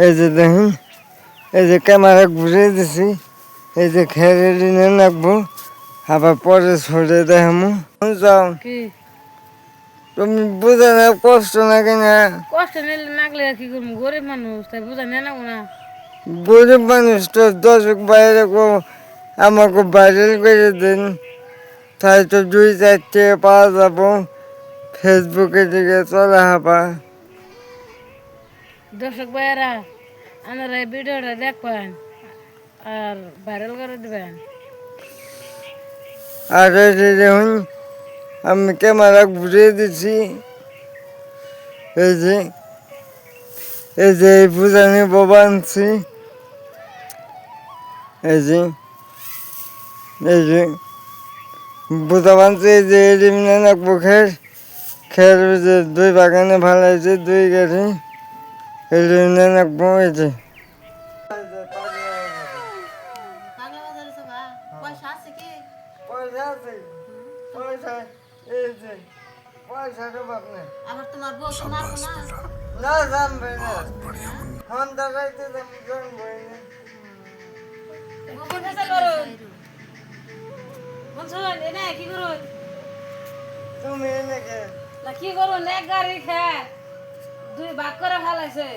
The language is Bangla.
এই যে দেখুন, এই যে ক্যামেরা ঘুরিয়ে দিছি, এই যে খেয়ে নিয়ে রাখবো, আবার পরে ছড়ে দেখামো। যাও, কি তুমি বুঝে না কষ্ট না কিনা? কষ্ট নিলে নাগলে কি করবো, গরিব মানুষ তাই বুঝা নেই না। গরিব মানুষ তো দর্শক বাইরে আমাকে ভাইরাল করে দিন, তাই তো 2-4 পাওয়া যাবো, ফেসবুকে দিকে চলে হাবা। দর্শক ভাইয়েরা আপনারা এই ভিডিওটা দেখবেন আর ভাইরাল করে দেবেন। আর এই যে দেখুন, আমি ক্যামেরা ঘুরিয়ে দিচ্ছি, এই যে এই পূজানি বাবা আনছি, এই যে বুঝা বানছি, এই যে এলিমিনে রাখবো খের যে 2 বাগানে ভালো হয়েছে, 2 গাড়ি এলিমিনে রাখবো। এই যে পয়সা আছে, পয়সা, এই যে পয়সাটা বাপ না। আবার তোমার বউ তো মারবো না। না জানবে না, ফোন দেখাইতে জানবো না। কি করুন তুমি এনেকে কি করুন, এক গাড়ি খেয়ে 2 ভাগ করে ফেলাইছে।